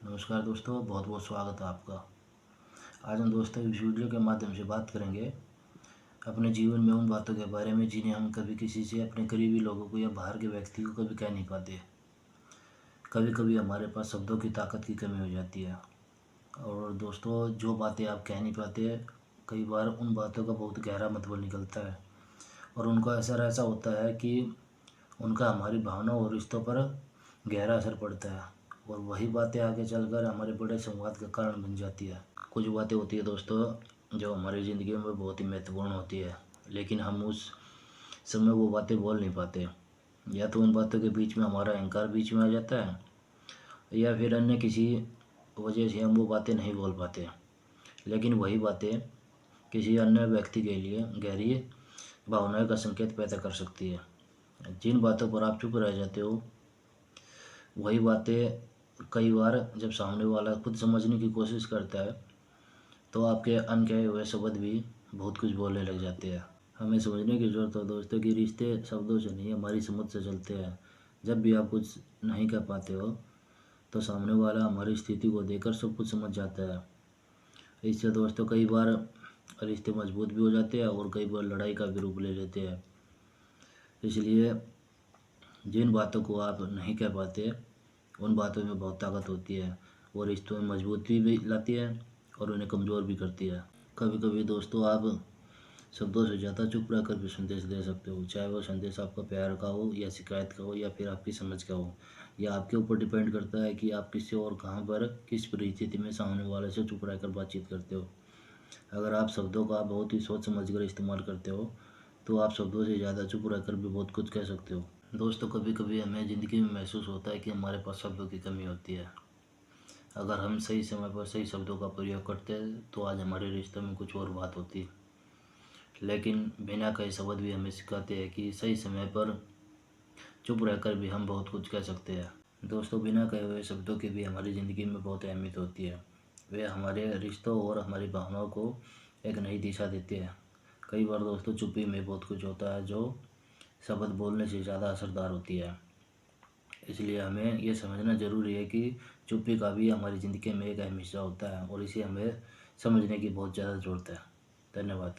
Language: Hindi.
नमस्कार दोस्तों, बहुत बहुत स्वागत है आपका। आज हम दोस्तों इस वीडियो के माध्यम से बात करेंगे अपने जीवन में उन बातों के बारे में जिन्हें हम कभी किसी से, अपने करीबी लोगों को या बाहर के व्यक्ति को कभी कह नहीं पाते। कभी कभी हमारे पास शब्दों की ताकत की कमी हो जाती है। और दोस्तों, जो बातें आप कह नहीं पाते, कई बार उन बातों का बहुत गहरा मतलब निकलता है और उनका असर ऐसा होता है कि उनका हमारी भावनाओं और रिश्तों पर गहरा असर पड़ता है और वही बातें आगे चलकर हमारे बड़े संवाद का कारण बन जाती है। कुछ बातें होती है दोस्तों जो हमारी ज़िंदगी में बहुत ही महत्वपूर्ण होती है, लेकिन हम उस समय वो बातें बोल नहीं पाते। या तो उन बातों के बीच में हमारा अहंकार बीच में आ जाता है, या फिर अन्य किसी वजह से हम वो बातें नहीं बोल पाते। लेकिन वही बातें किसी अन्य व्यक्ति के लिए गहरी भावनाओं का संकेत पैदा कर सकती है। जिन बातों पर आप चुप रह जाते हो, वही बातें कई बार जब सामने वाला खुद समझने की कोशिश करता है तो आपके अनकहे हुए शब्द भी बहुत कुछ बोलने लग जाते हैं। हमें समझने की ज़रूरत है दोस्तों कि रिश्ते शब्दों से नहीं, हमारी समझ से चलते हैं। जब भी आप कुछ नहीं कर पाते हो तो सामने वाला हमारी स्थिति को देखकर सब कुछ समझ जाता है। इससे दोस्तों कई बार रिश्ते मजबूत भी हो जाते हैं और कई बार लड़ाई का भी रूप ले लेते हैं। इसलिए जिन बातों को आप नहीं कह पाते, उन बातों में बहुत ताकत होती है। वो रिश्तों में मजबूती भी लाती है और उन्हें कमज़ोर भी करती है। कभी कभी दोस्तों आप शब्दों से ज़्यादा चुप रहकर भी संदेश दे सकते हो, चाहे वो संदेश आपका प्यार का हो या शिकायत का हो या फिर आपकी समझ का हो। यह आपके ऊपर डिपेंड करता है कि आप किसी और कहाँ पर, किस परिस्थिति में सामने वाले से चुप रहकर बातचीत करते हो। अगर आप शब्दों का बहुत ही सोच समझ कर इस्तेमाल करते हो तो आप शब्दों से ज़्यादा चुप रहकर भी बहुत कुछ कह सकते हो। दोस्तों, कभी कभी हमें ज़िंदगी में महसूस होता है कि हमारे पास शब्दों की कमी होती है। अगर हम सही समय पर सही शब्दों का प्रयोग करते तो आज हमारे रिश्तों में कुछ और बात होती। लेकिन बिना कहे शब्द भी हमें सिखाते हैं कि सही समय पर चुप रहकर भी हम बहुत कुछ कह सकते हैं। दोस्तों, बिना कहे हुए शब्दों की भी हमारी ज़िंदगी में बहुत अहमियत होती है। वे हमारे रिश्तों और हमारी भावनाओं को एक नई दिशा देते हैं। कई बार दोस्तों चुप्पी में बहुत कुछ होता है जो शब्द बोलने से ज़्यादा असरदार होती है। इसलिए हमें ये समझना ज़रूरी है कि चुप्पी का भी हमारी ज़िंदगी में एक अहम हिस्सा होता है और इसे हमें समझने की बहुत ज़्यादा ज़रूरत है। धन्यवाद।